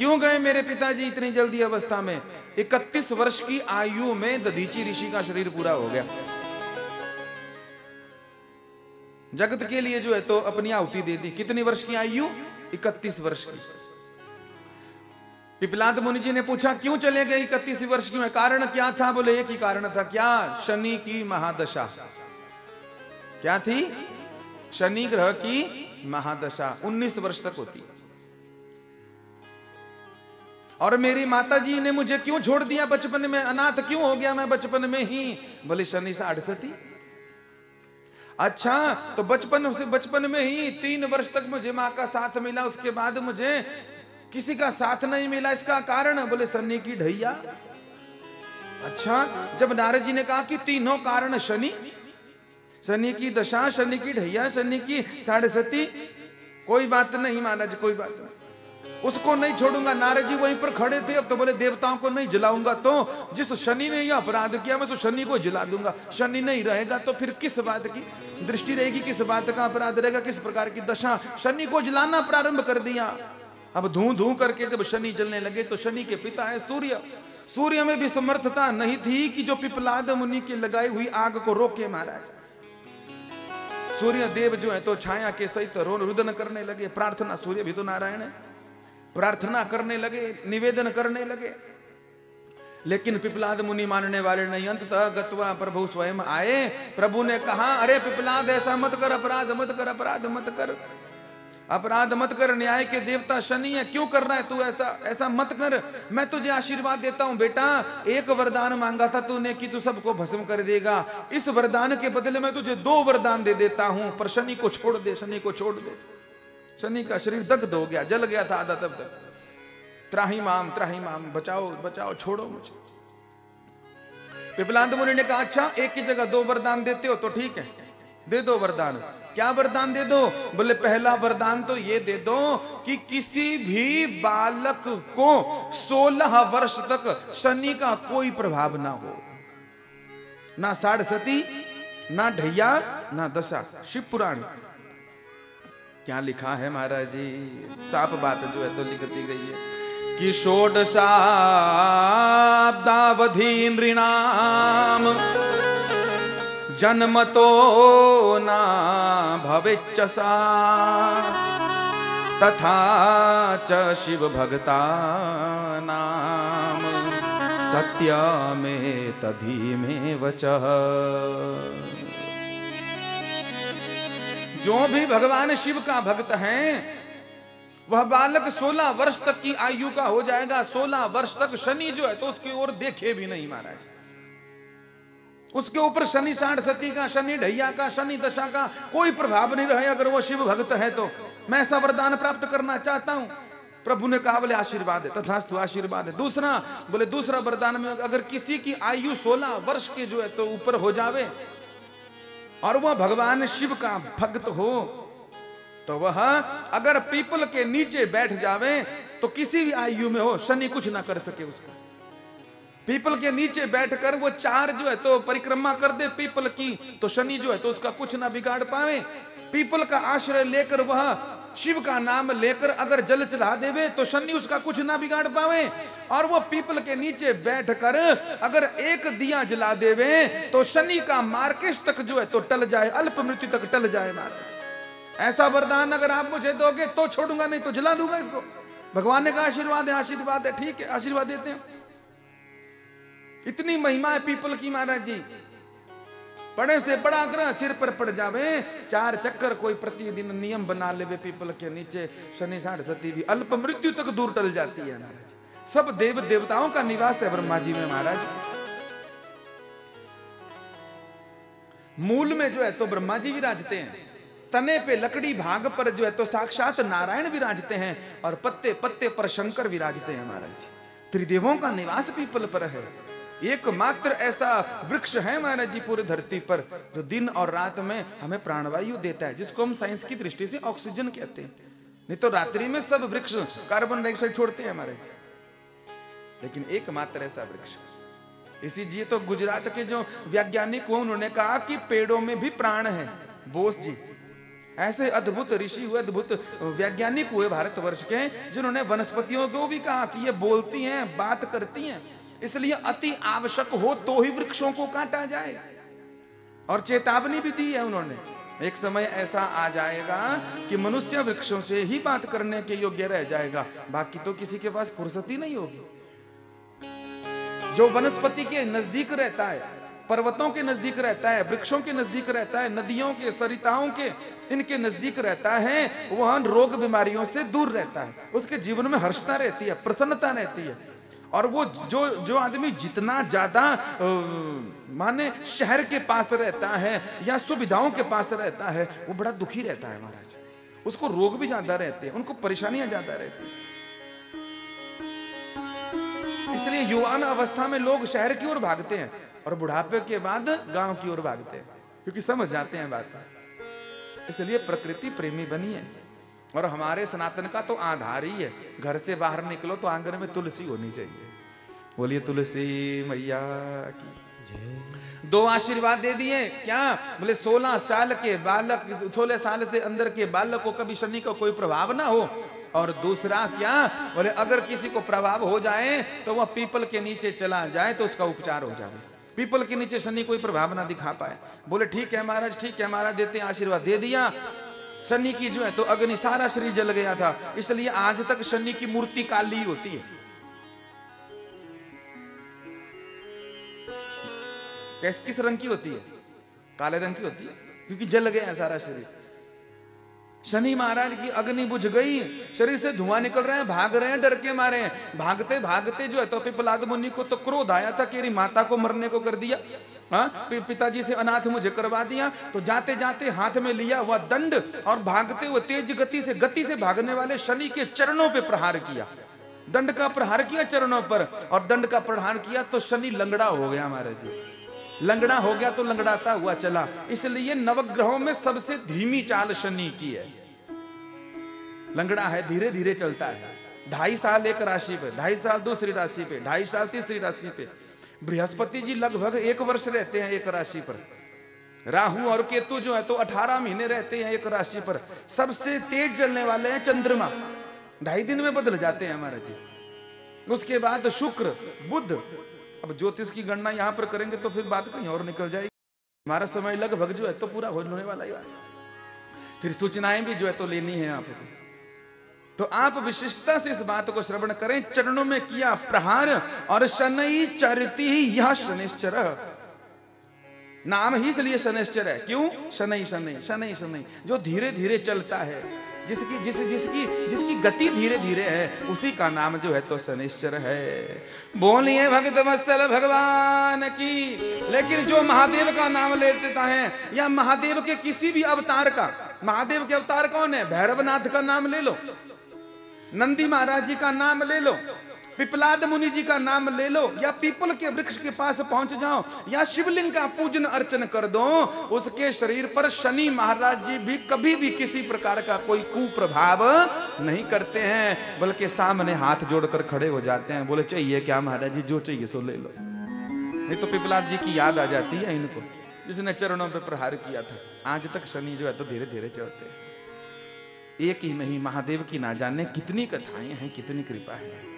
क्यों गए मेरे पिताजी इतनी जल्दी अवस्था में? 31 वर्ष की आयु में दधीची ऋषि का शरीर पूरा हो गया। जगत के लिए जो है तो अपनी आहुति दे दी। कितनी वर्ष की आयु? 31 वर्ष की। पिपलाद मुनि जी ने पूछा क्यों चले गए 31 वर्ष की में? कारण क्या था? बोले एक ही कारण था। क्या? शनि की महादशा। क्या थी? शनि ग्रह की महादशा 19 वर्ष तक होती। और मेरी माताजी ने मुझे क्यों छोड़ दिया बचपन में? अनाथ क्यों हो गया मैं बचपन में ही? बोले शनि से अड़सती। अच्छा, तो बचपन में ही 3 वर्ष तक मुझे मां का साथ मिला, उसके बाद मुझे किसी का साथ नहीं मिला, इसका कारण? बोले शनि की ढैया। अच्छा, जब नारद जी ने कहा कि तीनों कारण शनि, शनि की दशा, शनि की ढैया, शनि की 67, कोई बात नहीं महाराज, कोई बात नहीं, उसको नहीं छोड़ूंगा। नारद जी वहीं पर खड़े थे। अब तो बोले देवताओं को नहीं जलाऊंगा, तो जिस शनि ने यह अपराध किया मैं उस शनि को जला दूंगा। शनि नहीं रहेगा तो फिर किस बात की दृष्टि रहेगी, किस बात का अपराध रहेगा, किस प्रकार की दशा? शनि को जलाना प्रारंभ कर दिया। अब धू धू करके जब शनि जलने लगे तो शनि के पिता है सूर्य। सूर्य में भी समर्थता नहीं थी कि जो पिपलाद मुनि की लगाई हुई आग को रोके महाराज। सूर्य देव जो है तो छाया के सहित रुदन करने लगे। प्रार्थना, सूर्य भी तो नारायण है, प्रार्थना करने लगे, निवेदन करने लगे। लेकिन पिपलाद मुनि मानने वाले नहीं। अंततः गत्वा प्रभु स्वयं आए। प्रभु ने कहा अरे पिपलाद ऐसा मत कर, अपराध मत कर, अपराध मत कर, अपराध मत कर। न्याय के देवता शनि है, क्यों कर रहा है तू ऐसा? ऐसा मत कर। मैं तुझे आशीर्वाद देता हूं बेटा। एक वरदान मांगा था तूने कि तू सबको भस्म कर देगा। इस वरदान के बदले में तुझे 2 वरदान दे देता हूं, पर शनि को छोड़ दे, शनि को छोड़ दे। शनि का शरीर दग्ध हो गया, जल गया था आधा तब तक। त्राही माम, बचाओ बचाओ, छोड़ो मुझे। पिपलाद मुनि ने कहा अच्छा, एक ही जगह 2 वरदान देते हो तो ठीक है, दे दो वरदान। क्या वरदान दे दो? बोले पहला वरदान तो ये दे दो कि किसी भी बालक को 16 वर्ष तक शनि का कोई प्रभाव ना हो, ना 67, ना ढैया, ना दशा। शिव पुराण क्या लिखा है महाराज जी? साफ बात जो है तो लिख दी गई है कि षोडशाब्दावधि नृणाम जन्मतो ना भवेच्चसा तथा च शिव भक्ता नाम सत्यमेव तधीमेव च। जो भी भगवान शिव का भक्त है वह बालक 16 वर्ष तक की आयु का हो जाएगा। 16 वर्ष तक शनि जो है तो उसकी ओर देखे भी नहीं महाराज। उसके ऊपर शनि 67 का, शनि ढैया का, शनि दशा का कोई प्रभाव नहीं रहे अगर वो शिव भक्त है तो। मैं ऐसा वरदान प्राप्त करना चाहता हूं। प्रभु ने कहा बोले आशीर्वाद है, तथास्तु आशीर्वाद है। दूसरा बोले दूसरा वरदान में अगर किसी की आयु 16 वर्ष के जो है तो ऊपर हो जावे और वह भगवान शिव का भक्त हो तो वह अगर पीपल के नीचे बैठ जावे तो किसी भी आयु में हो शनि कुछ ना कर सके उसका। पीपल के नीचे बैठकर वो 4 जो है तो परिक्रमा कर दे पीपल की तो शनि जो है तो उसका कुछ ना बिगाड़ पावे। पीपल का आश्रय लेकर वह शिव का नाम लेकर अगर जल चढ़ा देवे तो शनि उसका कुछ ना बिगाड़ पावे। और वो पीपल के नीचे बैठकर अगर एक दिया जला देवे तो शनि का मार्केश तक जो है तो टल जाए, अल्प मृत्यु तक टल जाए महाराज। ऐसा वरदान अगर आप मुझे दोगे तो छोड़ूंगा, नहीं तो जला दूंगा इसको। भगवान ने कहा आशीर्वाद है, आशीर्वाद है, ठीक है आशीर्वाद देते हैं। इतनी महिमा है पीपल की महाराज जी। बड़े से बड़ा ग्रह सिर पर पड़ जावे, 4 चक्कर कोई प्रतिदिन नियम बना लेवे पीपल के नीचे, शनि 67 भी अल्प मृत्यु तक दूर टल जाती है महाराज। सब देव देवताओं का निवास है ब्रह्मा जी में महाराज। मूल में जो है तो ब्रह्मा जी विराजते हैं, तने पे लकड़ी भाग पर जो है तो साक्षात नारायण विराजते हैं और पत्ते पत्ते पर शंकर विराजते हैं महाराज। त्रिदेवों का निवास पीपल पर है। एकमात्र ऐसा वृक्ष है महाराज जी पूरी धरती पर जो दिन और रात में हमें प्राणवायु देता है, जिसको हम साइंस की दृष्टि से ऑक्सीजन कहते हैं। नहीं तो रात्रि में सब वृक्ष कार्बन डाइऑक्साइड छोड़ते हैं महाराज, लेकिन एकमात्र ऐसा वृक्ष। इसीलिए तो गुजरात के जो वैज्ञानिक हुए उन्होंने कहा कि पेड़ों में भी प्राण है। बोस जी ऐसे अद्भुत ऋषि हुए, अद्भुत वैज्ञानिक हुए भारतवर्ष के, जिन्होंने वनस्पतियों को भी कहा कि ये बोलती हैं, बात करती हैं, इसलिए अति आवश्यक हो तो ही वृक्षों को काटा जाए। और चेतावनी भी दी है उन्होंने, एक समय ऐसा आ जाएगा कि मनुष्य वृक्षों से ही बात करने के योग्य रह जाएगा, बाकी तो किसी के पास फुर्सत ही नहीं होगी। जो वनस्पति के नजदीक रहता है, पर्वतों के नजदीक रहता है, वृक्षों के नजदीक रहता है, नदियों के, सरिताओं के, इनके नजदीक रहता है, वह रोग बीमारियों से दूर रहता है, उसके जीवन में हर्षता रहती है, प्रसन्नता रहती है। और वो जो आदमी जितना ज्यादा माने शहर के पास रहता है या सुविधाओं के पास रहता है, वो बड़ा दुखी रहता है महाराज। उसको रोग भी ज्यादा रहते हैं, उनको परेशानियां ज्यादा रहती हैं। इसलिए युवान अवस्था में लोग शहर की ओर भागते हैं और बुढ़ापे के बाद गांव की ओर भागते हैं, क्योंकि समझ जाते हैं बात। इसलिए प्रकृति प्रेमी बनिए। और हमारे सनातन का तो आधार ही है, घर से बाहर निकलो तो आंगन में तुलसी होनी चाहिए। बोलिए तुलसी मैया की। 2 आशीर्वाद दे दिए क्या? बोले 16 साल के बालक, 16 साल से अंदर के बालक को कभी शनि का कोई प्रभाव ना हो। और दूसरा क्या? बोले अगर किसी को प्रभाव हो जाए तो वह पीपल के नीचे चला जाए तो उसका उपचार हो जाए। पीपल के नीचे शनि कोई प्रभाव ना दिखा पाए। बोले ठीक है महाराज, ठीक है महाराज, देते हैं आशीर्वाद। दे दिया। शनि की जो है तो अग्नि, सारा शरीर जल गया था, इसलिए आज तक शनि की मूर्ति काली होती है। किस रंग की होती है? काले रंग की होती है, क्योंकि जल गया सारा शरीर। शनि महाराज की अग्नि बुझ गई, शरीर से धुआं निकल रहे हैं, भाग रहे हैं डर के मारे। भागते भागते जो है तो पिपलाद मुनि को तो क्रोध आया था कि मेरी माता को मरने को कर दिया, हाँ, पिताजी से अनाथ मुझे करवा दिया। तो जाते जाते हाथ में लिया हुआ दंड और भागते हुए तेज गति से भागने वाले शनि के चरणों पे प्रहार किया। दंड का प्रहार किया चरणों पर, और दंड का प्रहार किया तो शनि लंगड़ा हो गया महाराज जी। लंगड़ा हो गया तो लंगड़ाता हुआ चला। इसलिए नवग्रहों में सबसे धीमी चाल शनि की है। लंगड़ा है, धीरे धीरे चलता है। 2.5 साल एक राशि पे, 2.5 साल दूसरी राशि पे, 2.5 साल तीसरी राशि पे। बृहस्पति जी लगभग 1 वर्ष रहते हैं एक राशि पर। राहु और केतु जो है तो 18 महीने रहते हैं एक राशि पर। सबसे तेज चलने वाले हैं चंद्रमा, 2.5 दिन में बदल जाते हैं हमारे जी। उसके बाद शुक्र, बुध। अब ज्योतिष की गणना यहां पर करेंगे तो फिर बात कहीं और निकल जाएगी। हमारा समय लगभग जो है तो पूरा होने वाला ही है। फिर सूचनाएं भी जो है तो लेनी है आपको, तो आप विशिष्टता से इस बात को श्रवण करें। चरणों में किया प्रहार, और शनै चरति यह शनिश्चर, नाम ही इसलिए शनिश्चर है। क्यों? शनै शनै शनै शनै, जो धीरे धीरे चलता है, जिसकी गति धीरे धीरे है, उसी का नाम जो है तो शनिश्चर है। बोलिए भक्त वत्सल भगवान की। लेकिन जो महादेव का नाम लेता है, या महादेव के किसी भी अवतार का, महादेव के अवतार कौन है? भैरवनाथ का नाम ले लो, नंदी महाराज जी का नाम ले लो, पिपलाद मुनि जी का नाम ले लो, या पीपल के वृक्ष के पास पहुंच जाओ, या शिवलिंग का पूजन अर्चन कर दो, उसके शरीर पर शनि महाराज जी भी कभी भी किसी प्रकार का कोई कुप्रभाव नहीं करते हैं, बल्कि सामने हाथ जोड़कर खड़े हो जाते हैं। बोले चाहिए क्या महाराज जी? जो चाहिए सो ले लो। नहीं तो पिपलाद जी की याद आ जाती है इनको, जिसने चरणों पर प्रहार किया था। आज तक शनि जो है तो धीरे धीरे चलते हैं। एक ही नहीं, महादेव की ना जाने कितनी कथाएं हैं, कितनी कृपा है।